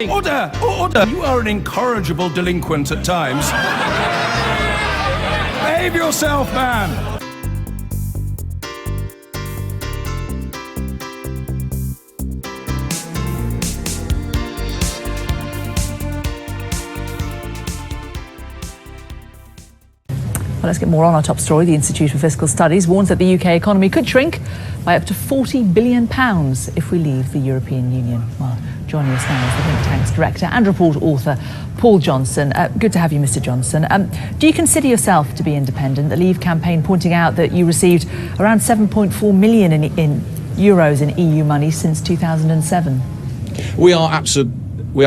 Order! Order! You are an incorrigible delinquent at times. Behave yourself, man! Well, let's get more on our top story. The Institute for Fiscal Studies warns that the UK economy could shrink by up to £40 billion if we leave the European Union. Well, joining us now is the think tank's director and report author, Paul Johnson. Good to have you, Mr. Johnson. Do you consider yourself to be independent? The Leave campaign pointing out that you received around 7.4 million in euros in EU money since 2007. We are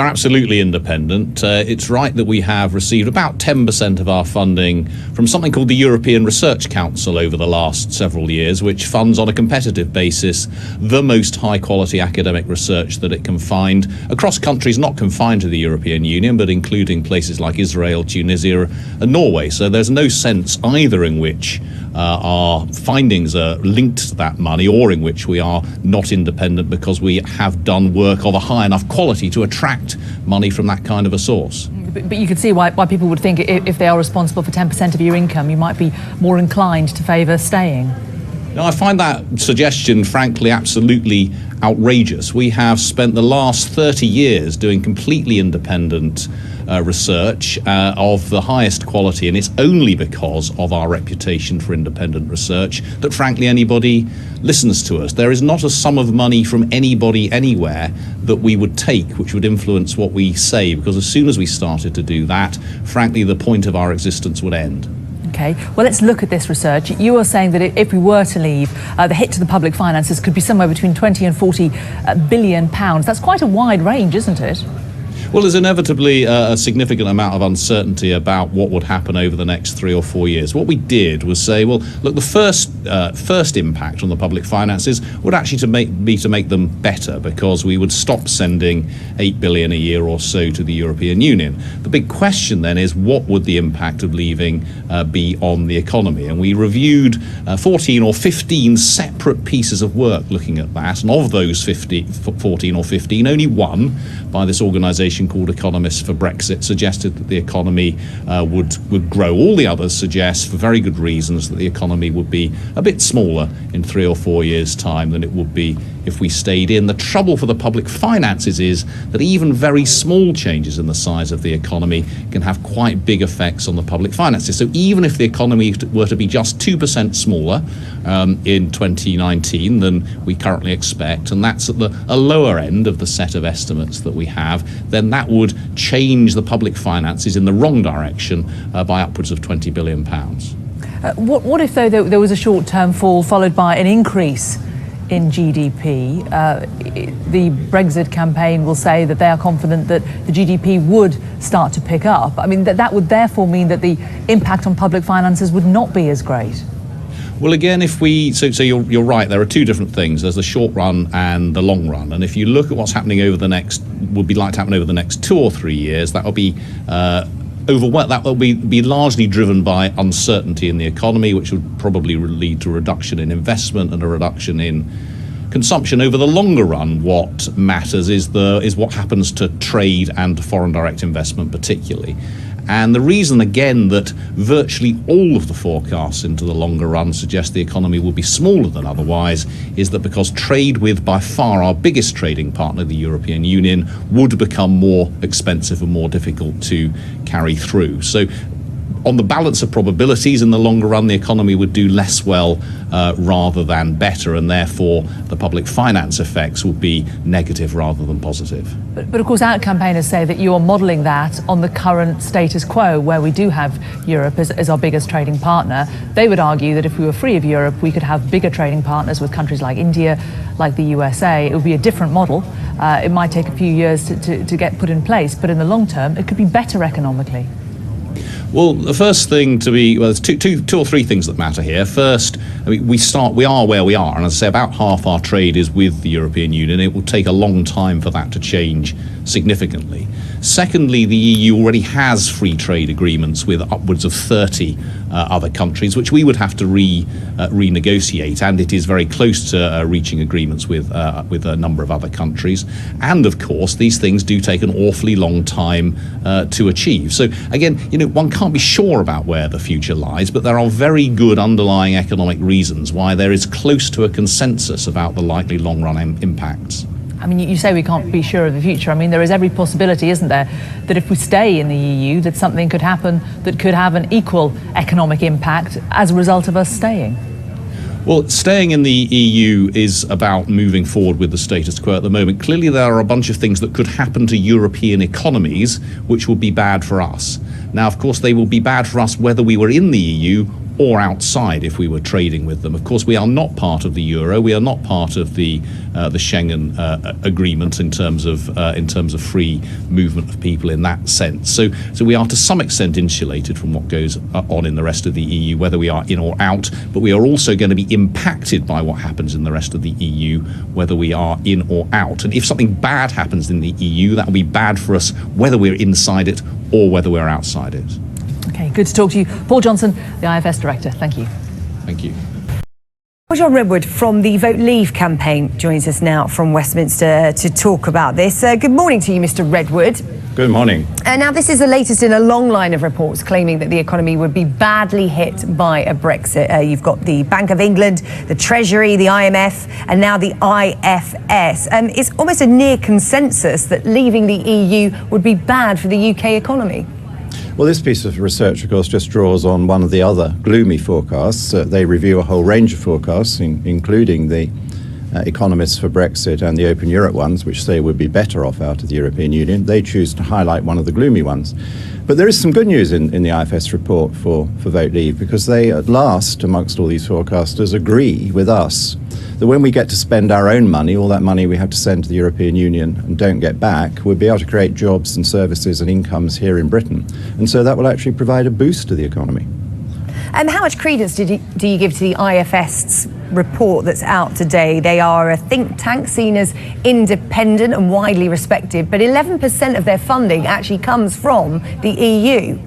absolutely independent. It's right that we have received about 10% of our funding from something called the European Research Council over the last several years, which funds on a competitive basis the most high-quality academic research that it can find across countries not confined to the European Union, but including places like Israel, Tunisia and Norway. So there's no sense either in which our findings are linked to that money or in which we are not independent because we have done work of a high enough quality to attract money from that kind of a source. But you could see why people would think if they are responsible for 10% of your income, you might be more inclined to favour staying. Now, I find that suggestion, frankly, absolutely outrageous. We have spent the last 30 years doing completely independent research of the highest quality, and it's only because of our reputation for independent research that, frankly, anybody listens to us. There is not a sum of money from anybody anywhere that we would take which would influence what we say, because as soon as we started to do that, frankly, the point of our existence would end. Okay, well, let's look at this research. You are saying that if we were to leave, the hit to the public finances could be somewhere between 20 and 40 billion pounds. That's quite a wide range, isn't it? Well, there's inevitably a significant amount of uncertainty about what would happen over the next 3 or 4 years. What we did was say, well, look, the first impact on the public finances would actually be to make them better, because we would stop sending 8 billion a year or so to the European Union. The big question then is, what would the impact of leaving be on the economy? And we reviewed 14 or 15 separate pieces of work looking at that, and of those 14 or 15, only one by this organisation called Economists for Brexit suggested that the economy would grow. All the others suggest, for very good reasons, that the economy would be a bit smaller in 3 or 4 years' time than it would be if we stayed in. The trouble for the public finances is that even very small changes in the size of the economy can have quite big effects on the public finances. So even if the economy were to be just 2% smaller in 2019 than we currently expect, and that's at a lower end of the set of estimates that we have, then that would change the public finances in the wrong direction by upwards of £20 billion. What if, though, there was a short-term fall followed by an increase in GDP? The Brexit campaign will say that they are confident that the GDP would start to pick up. I mean, that would therefore mean that the impact on public finances would not be as great. Well, again, so you're right. There are two different things. There's the short run and the long run. And if you look at what's happening would be like to happen over the next 2 or 3 years, that will be that will be largely driven by uncertainty in the economy, which would probably lead to a reduction in investment and a reduction in consumption. Over the longer run, what matters is what happens to trade and to foreign direct investment particularly. And the reason, again, that virtually all of the forecasts into the longer run suggest the economy will be smaller than otherwise is that because trade with by far our biggest trading partner, the European Union, would become more expensive and more difficult to carry through. So on the balance of probabilities, in the longer run, the economy would do less well rather than better, and therefore the public finance effects would be negative rather than positive. But of course, our campaigners say that you are modelling that on the current status quo, where we do have Europe as our biggest trading partner. They would argue that if we were free of Europe, we could have bigger trading partners with countries like India, like the USA. It would be a different model. It might take a few years to get put in place, but in the long term, it could be better economically. Well, the first thing there's two or three things that matter here. First, I mean, we are where we are, and as I say, about half our trade is with the European Union. It will take a long time for that to change significantly. Secondly, the EU already has free trade agreements with upwards of 30 other countries, which we would have to renegotiate, and it is very close to reaching agreements with a number of other countries. And of course, these things do take an awfully long time to achieve. So again, one can't be sure about where the future lies, but there are very good underlying economic reasons why there is close to a consensus about the likely long-run impacts. I mean, you say we can't be sure of the future. I mean, there is every possibility, isn't there, that if we stay in the EU, that something could happen that could have an equal economic impact as a result of us staying? Well, staying in the EU is about moving forward with the status quo at the moment. Clearly, there are a bunch of things that could happen to European economies which would be bad for us. Now, of course, they will be bad for us whether we were in the EU or outside if we were trading with them. Of course, we are not part of the euro. We are not part of the Schengen agreement in terms of free movement of people in that sense. So we are to some extent insulated from what goes on in the rest of the EU, whether we are in or out. But we are also going to be impacted by what happens in the rest of the EU, whether we are in or out. And if something bad happens in the EU, that will be bad for us whether we're inside it or whether we're outside it. Okay, good to talk to you. Paul Johnson, the IFS Director. Thank you. Thank you. John Redwood from the Vote Leave campaign joins us now from Westminster to talk about this. Good morning to you, Mr. Redwood. Good morning. Now, this is the latest in a long line of reports claiming that the economy would be badly hit by a Brexit. You've got the Bank of England, the Treasury, the IMF, and now the IFS. It's almost a near consensus that leaving the EU would be bad for the UK economy. Well, this piece of research, of course, just draws on one of the other gloomy forecasts. They review a whole range of forecasts, including the economists for Brexit and the Open Europe ones, which say we'd be better off out of the European Union. They choose to highlight one of the gloomy ones. But there is some good news in the IFS report for Vote Leave, because they at last, amongst all these forecasters, agree with us that when we get to spend our own money, all that money we have to send to the European Union and don't get back, we'll be able to create jobs and services and incomes here in Britain. And so that will actually provide a boost to the economy. And how much credence do you give to the IFS report that's out today? They are a think tank seen as independent and widely respected, but 11% of their funding actually comes from the EU.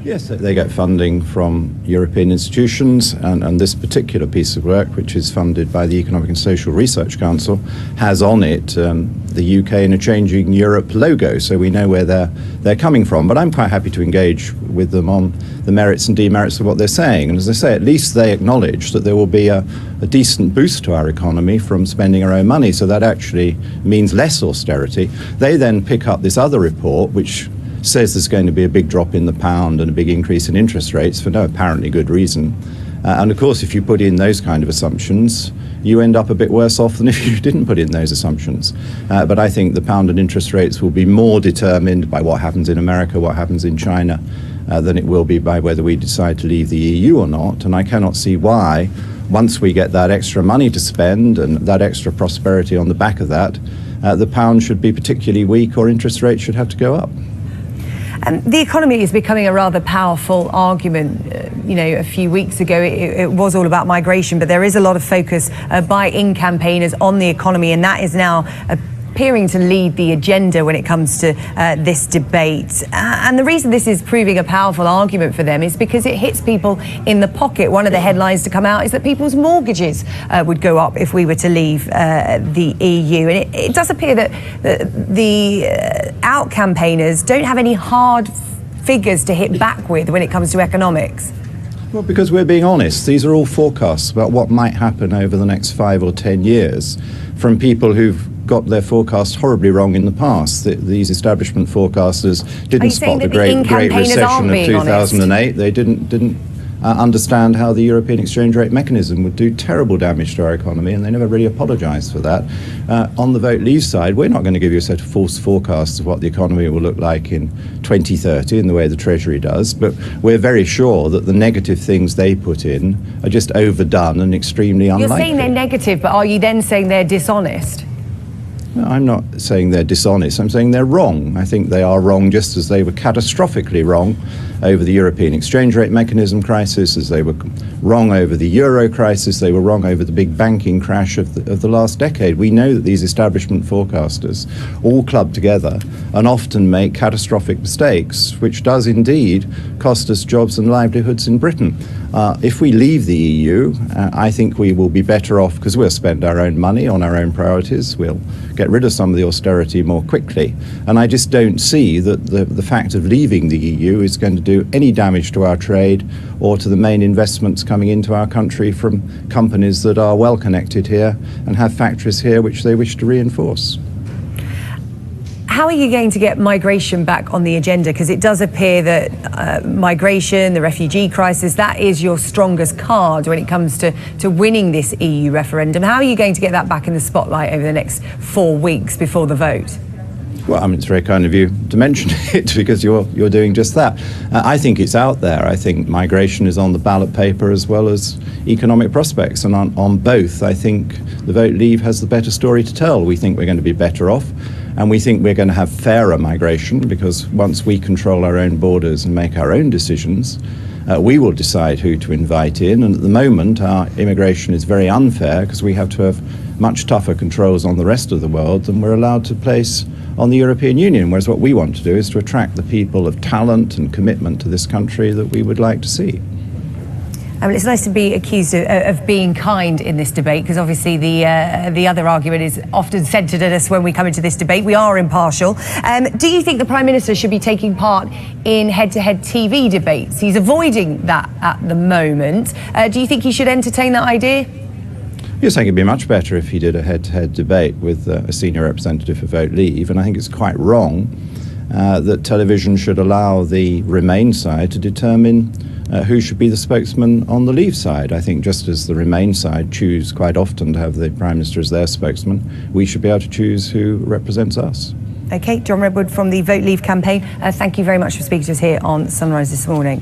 Yes, they get funding from European institutions, and this particular piece of work, which is funded by the Economic and Social Research Council, has on it the UK in a changing Europe logo, so we know where they're coming from. But I'm quite happy to engage with them on the merits and demerits of what they're saying. And as I say, at least they acknowledge that there will be a decent boost to our economy from spending our own money, so that actually means less austerity. They then pick up this other report, which says there's going to be a big drop in the pound and a big increase in interest rates for no apparently good reason. And of course, if you put in those kind of assumptions, you end up a bit worse off than if you didn't put in those assumptions. But I think the pound and interest rates will be more determined by what happens in America, what happens in China, than it will be by whether we decide to leave the EU or not. And I cannot see why, once we get that extra money to spend and that extra prosperity on the back of that, the pound should be particularly weak or interest rates should have to go up. The economy is becoming a rather powerful argument. A few weeks ago it was all about migration, but there is a lot of focus by in-campaigners on the economy, and that is now appearing to lead the agenda when it comes to this debate. And the reason this is proving a powerful argument for them is because it hits people in the pocket. One of the headlines to come out is that people's mortgages would go up if we were to leave the EU. And it does appear that the out-campaigners don't have any hard figures to hit back with when it comes to economics. Well, because we're being honest, these are all forecasts about what might happen over the next 5 or 10 years from people who've got their forecasts horribly wrong in the past. These establishment forecasters didn't spot the great recession of 2008. They didn't understand how the European exchange rate mechanism would do terrible damage to our economy, and they never really apologised for that. On the Vote Leave side, we're not going to give you a set of false forecasts of what the economy will look like in 2030 in the way the Treasury does, but we're very sure that the negative things they put in are just overdone and extremely unlikely. You're saying they're negative, but are you then saying they're dishonest? No, I'm not saying they're dishonest. I'm saying they're wrong. I think they are wrong just as they were catastrophically wrong over the European exchange rate mechanism crisis, as they were wrong over the euro crisis, they were wrong over the big banking crash of the last decade. We know that these establishment forecasters all club together and often make catastrophic mistakes, which does indeed cost us jobs and livelihoods in Britain. If we leave the EU, I think we will be better off because we'll spend our own money on our own priorities. We'll get rid of some of the austerity more quickly. And I just don't see that the fact of leaving the EU is going to do any damage to our trade or to the main investments coming into our country from companies that are well connected here and have factories here which they wish to reinforce. How are you going to get migration back on the agenda? Because it does appear that migration, the refugee crisis, that is your strongest card when it comes to winning this EU referendum. How are you going to get that back in the spotlight over the next 4 weeks before the vote? Well, I mean, it's very kind of you to mention it because you're doing just that. I think it's out there. I think migration is on the ballot paper as well as economic prospects. And on both, I think the Vote Leave has the better story to tell. We think we're going to be better off. And we think we're going to have fairer migration because once we control our own borders and make our own decisions, we will decide who to invite in. And at the moment, our immigration is very unfair because we have to have much tougher controls on the rest of the world than we're allowed to place on the European Union. Whereas what we want to do is to attract the people of talent and commitment to this country that we would like to see. I mean, it's nice to be accused of being kind in this debate because obviously the other argument is often centred at us when we come into this debate. We are impartial. Do you think the Prime Minister should be taking part in head-to-head TV debates? He's avoiding that at the moment. Do you think he should entertain that idea? Yes, I think it'd be much better if he did a head-to-head debate with a senior representative for Vote Leave, and I think it's quite wrong that television should allow the Remain side to determine who should be the spokesman on the Leave side. I think just as the Remain side choose quite often to have the Prime Minister as their spokesman, we should be able to choose who represents us. OK, John Redwood from the Vote Leave campaign, thank you very much for speaking to us here on Sunrise this morning.